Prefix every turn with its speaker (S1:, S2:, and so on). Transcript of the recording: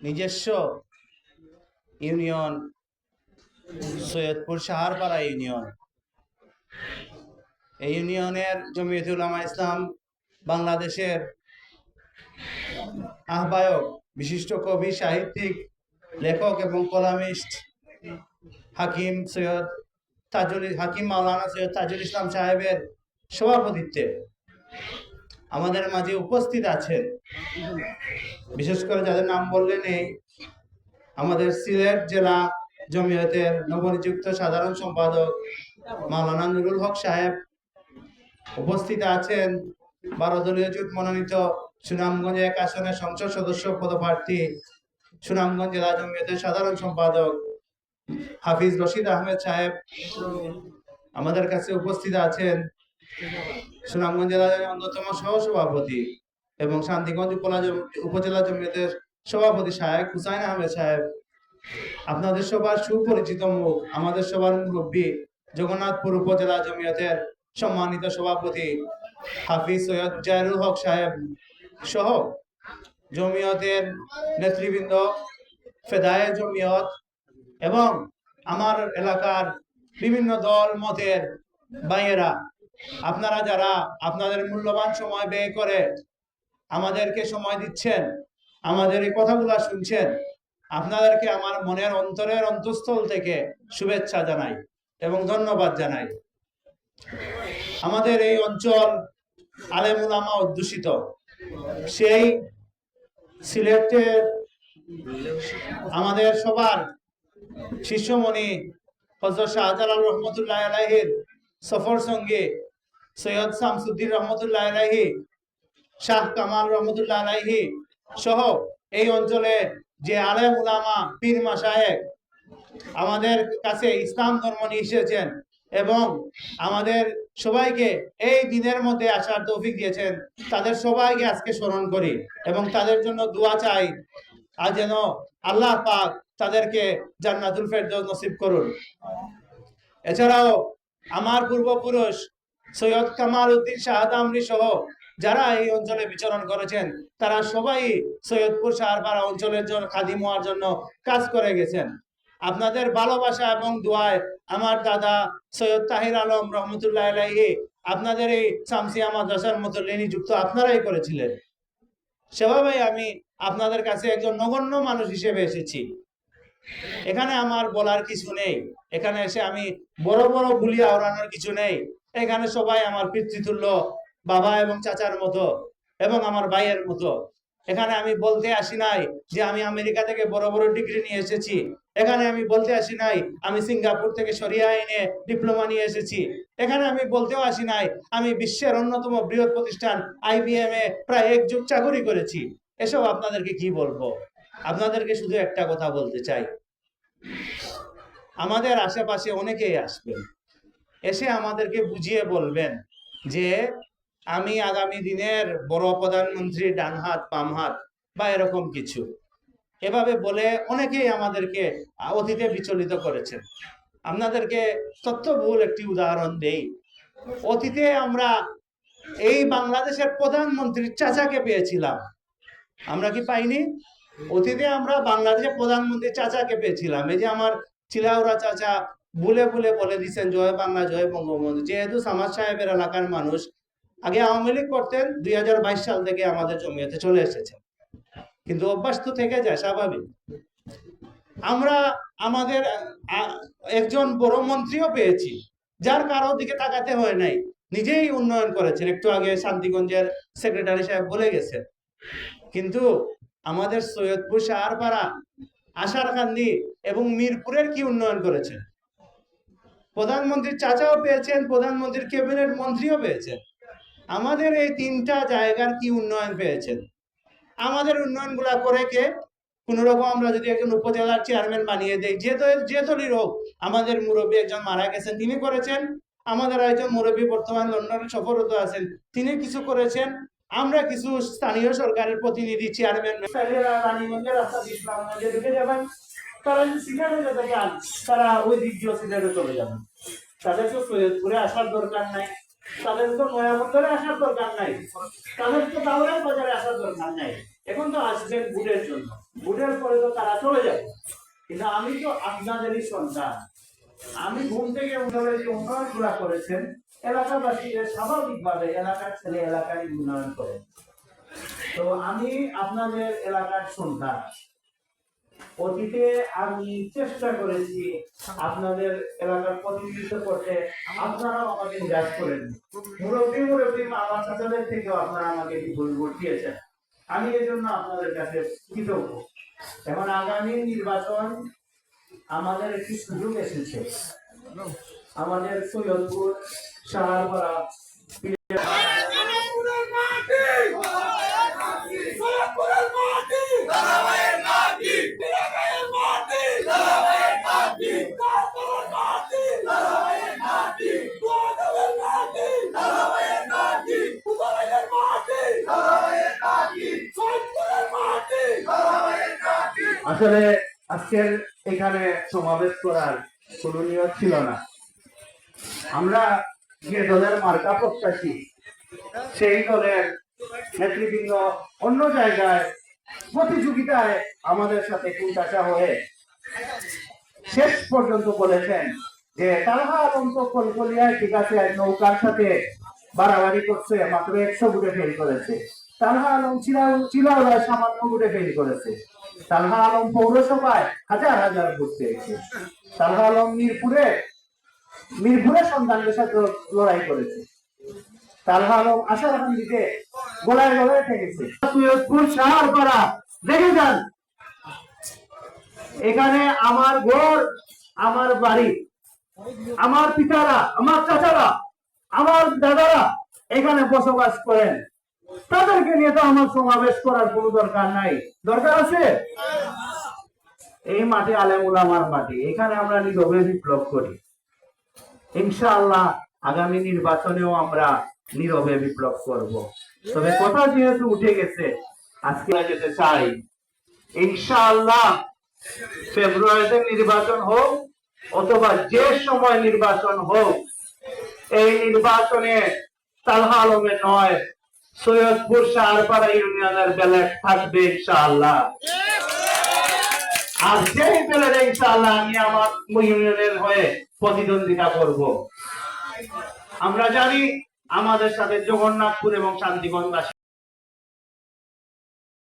S1: নিজস্ব union Saidpur সাহারপাড়া union. এই ইউনিয়নের জমিয়তুল উলামা ইসলাম বাংলাদেশের আহ্বায়ক, বিশিষ্ট কবি, সাহিত্যিক, লেখক এবং কলামিস্ট হাকিম মাওলানা সৈয়দ তাজুল ইসলাম সাহেবের সভাপতিত্বে আমাদের মাঝে উপস্থিত আছেন, বিশেষ করে যাদের নাম বললেন, এই আমাদের সিলেট জেলা জমিয়তের নবনিযুক্ত সাধারণ সম্পাদক মাওলানা নুরুল হক সাহেব। উপস্থিত আছেন 12 দলীয় জোট মনোনীত সুনামগঞ্জ 1 আসনের সংসদ সদস্য পদপ্রার্থী সুনামগঞ্জ জেলা জমিয়তের সাধারণ সম্পাদক হাফিজ রশিদ আহমেদ সাহেব। আমাদের কাছে উপস্থিত আছেন সুনামগঞ্জ জেলার অন্যতম সহসভাপতি এবং শান্তিগঞ্জ উপজেলা জমিয়তের সভাপতি শাহেখ হুসাইন আহমেদ সাহেব। আপনাদের সবার সুপরিচিত মুখ, আমাদের সবার মুরব্বী জগন্নাথপুর উপজেলা জমিয়তের সম্মানিত সভাপতি হাফিজ সৈয়দ জাহিরুল হক সাহেব সহ জমিয়তের নেতৃবৃন্দ, ফেদায়ে জমিয়ত এবং আমার এলাকার বিভিন্ন দল মতের ভাইয়েরা, আপনারা যারা আপনাদের মূল্যবান সময় ব্যয় করে আমাদেরকে সময় দিচ্ছেন, আমাদের এই কথাগুলো শুনছেন, আপনাদেরকে আমার মনের অন্তরের অন্তঃস্থল থেকে শুভেচ্ছা জানাই এবং ধন্যবাদ জানাই। আমাদের এই অঞ্চল আলেম উলামা অধ্যুষিত। সেই সিলেটের আমাদের সবার শিষ্যমণি হযরত শাহজালাল রহমতুল্লাহ আলাইহির সফর সঙ্গী সৈয়দ শামসুদ্দিন রহমতুল্লাহ আলাইহি, শাহ কামাল রহমতুল্লাহ আলাইহি সহ এই অঞ্চলে যে আলেম উলামা পীর মাশায়েখ আমাদের কাছে ইসলাম ধর্ম নিয়ে এসেছেন এবং আমাদের সবাইকে এই দিনের মধ্যে আসার তৌফিক দিয়েছেন, তাদের সবাইকে আজকে স্মরণ করি এবং তাদের জন্য দোয়া চাই, আর যেন আল্লাহ পাক তাদেরকে জান্নাতুল ফেরদৌস নসিব করুন। এছাড়াও আমার পূর্বপুরুষ সৈয়দ কামাল উদ্দিন শাহাদামরি সহ যারা এই অঞ্চলে বিচরণ করেছেন, তারা সবাই সৈয়দপুর সাহারপাড়া অঞ্চলের জন্য খাদিম হওয়ার জন্য কাজ করে গেছেন। আপনাদের ভালোবাসা এবং দোয়ায় আমার দাদা সৈয়দ তাহির আলম রহমতুল্লাহ আলাইহি আপনাদের এই শামসিয়া মাদ্রাসার মতলব নিযুক্ত আপনারাই করেছিলেন। সেভাবে আমি আপনাদের কাছে একজন নগণ্য মানুষ হিসেবে এসেছি। এখানে আমার বলার কিছু নেই, এখানে এসে আমি বড় বড় বুলিয়া ওড়ানোর কিছু নেই। এখানে সবাই আমার পিতৃতুল্য, বাবা এবং চাচার মতো এবং আমার ভাইয়ের মতো। এখানে আমি বলতে আসি নাই যে আমি আমেরিকা থেকে বড় বড় ডিগ্রি নিয়ে এসেছি। এখানে আমি বলতে আসি নাই আমি সিঙ্গাপুর থেকে শরিয়া আইনে ডিপ্লোমা নিয়ে এসেছি। এখানে আমি বলতেও আসি নাই আমি বিশ্বের অন্যতম বৃহৎ প্রতিষ্ঠান IBM এ প্রায় 1 যুগ চাকরি করেছি। এসব আপনাদেরকে কি বলবো? আপনাদেরকে শুধু একটা কথা বলতে চাই, আমাদের আশেপাশে অনেকেই আসবেন, এসে আমাদেরকে বুঝিয়ে বলবেন যে আমি আগামী দিনের বড় প্রধানমন্ত্রী, ডান হাত বাম হাত বা এরকম কিছু, এভাবে বলে অনেকেই আমাদেরকে অতীতে বিচলিত করেছেন। আপনাদেরকে তথ্যবহুল একটি উদাহরণ দেই। অতীতে আমরা এই বাংলাদেশের প্রধানমন্ত্রীর চাচাকে পেয়েছিলাম, আমরা কি পাইনি? অতীতে আমরা বাংলাদেশের প্রধানমন্ত্রী চাচাকে পেয়েছিলাম। এই যে আমার চিলাউড়া চাচা বলে বলে দিচ্ছেন জয় বাংলা জয় বঙ্গবন্ধু। যেহেতু সামাদ সাহেবের এলাকার মানুষ, আগে আওয়ামী লীগ করতেন, 2022 সাল থেকে আমাদের জমিয়তে চলে এসেছে, কিন্তু অভ্যাস তো থেকে যায়, স্বাভাবিক। আমরা আমাদের একজন বড় মন্ত্রীও পেয়েছি, যার কারো দিকে তাকাতে হয় নাই, নিজেই উন্নয়ন করেছেন। একটু আগে শান্তিগঞ্জের সেক্রেটারি সাহেব বলে গেছেন। কিন্তু আমাদের সৈয়দপুর সাহারপাড়া, আশারকান্দি এবং মিরপুরের কি উন্নয়ন করেছেন? প্রধানমন্ত্রীর চাচাও পেয়েছেন, প্রধানমন্ত্রীর ক্যাবিনেট মন্ত্রীও পেয়েছেন। আমাদের এই 3টা জায়গার কি উন্নয়ন পেয়েছেন? আমাদের উন্নয়ন গুলা করে কে? কোন রকম আমরা যদি একজন উপজেলার চেয়ারম্যান বানিয়ে দেই, যে দলই হোক, আমাদের মুরব্বী একজন মারা গেছেন, তিনি করেছেন। আমাদের একজন মুরব্বী বর্তমান লন্ডনে সফররত আছেন, তিনি কিছু করেছেন। আমরা কিছু স্থানীয় সরকারের প্রতিনিধি, চেয়ারম্যান, রানীগঞ্জের রাস্তা ইসলামগঞ্জের দিকে যাবেন, তারা যদি সিলেটে যেতে চান, তারা ওই দিক দিয়ে সিলেটে চলে যাবেন। তাদেরকে সৈয়দপুরে আসার দরকার নাই। তাদের তো নয়াবন্দরে আসার দরকার নাই, তাদের তো দাওরাই বাজারে আসার দরকার নাই। এখন তো আসবেন ভোটের জন্য, ভোটের পরে তো তারা চলে যাবে। কিন্তু আমি তো আপনাদেরই সন্তান, আমি ঘুম থেকে উঠে যে উন্নয়ন গুলা করেছেন এলাকাবাসীদের স্বাভাবিকভাবে এলাকার ছেলে এলাকারই উন্নয়ন করে। তো আমি আপনাদের এলাকার সন্তান, অতীতে আমি চেষ্টা করেছি আপনাদের এলাকার প্রতিনিধিত্ব করতে, আপনারাও আমাকে নিরাশ করেন। মুরব্বী মুরব্বী আমার চাচাদের থেকেও আপনারা আমাকে ভুল ভোট দিয়েছেন, আমি এই জন্য আপনাদের কাছে কৃতজ্ঞ। এখন আগামী নির্বাচন আমাদের একটি সুযোগ এসেছে, আমাদের সৈয়দপুর সাহারপাড়া আসলে আজকের এখানে সমাবেশ করার কোনো নিয়ত ছিল না। আমরা যে দলের মার্কা প্রত্যাশী সেই দলের নেতৃবৃন্দ অন্য জায়গায় প্রতিযোগিতায় আমাদের সাথে কুটাশা হয়ে শেষ পর্যন্ত বলেছেন যে তালহা আলম তো কলকলিয়ায় ঠিক আছে নৌকার সাথে বাড়াবাড়ি করছে, মাত্র 100 ভোটে ফেল করেছে। তালহা আলম চিলাউড়ায় সামান্য ভোটে ফেল করেছে। তালহা আলম পৌরসভায় হাজার হাজার ভোট পেয়েছে। তালহা আলম মিরপুরের সন্তানদের সাথে লড়াই করেছে। তালহা আলম আশারাকান্দিতে গলায় গলায় থেকেছে। সৈয়দপুর সাহারপাড়া দেখে যান, এখানে আমার ঘর, আমার বাড়ি, আমার পিতারা, আমার চাচারা, আমার দাদারা এখানে বসবাস করেন। তাদেরকে নিয়ে তো আমার সমাবেশ করার কোনো দরকার নাই। দরকার আছে? এই মাটি আলেম উলামার মাটি, এখানে আমরা নীরবে বিপ্লব করি। ইনশাআল্লাহ আগামী নির্বাচনেও আমরা নীরবে বিপ্লব করব। তবে কথা যেহেতু উঠে গেছে, আজকে যেতে চাই ইনশাআল্লাহ ফেব্রুয়ারিতে নির্বাচন হোক অথবা যে সময় নির্বাচন হোক, এই নির্বাচনে তালহা আলমের নয় সৈয়দপুর সাহারপাড়া ইউনিয়নের ব্যালট থাকবে ইনশাআল্লাহ। আর যেই ব্যালটে ইনশাআল্লাহ আমি আমার ইউনিয়নের হয়ে প্রতিদ্বন্দ্বিতা করব। আমরা জানি আমাদের সাথে জগন্নাথপুর এবং শান্তিগঞ্জ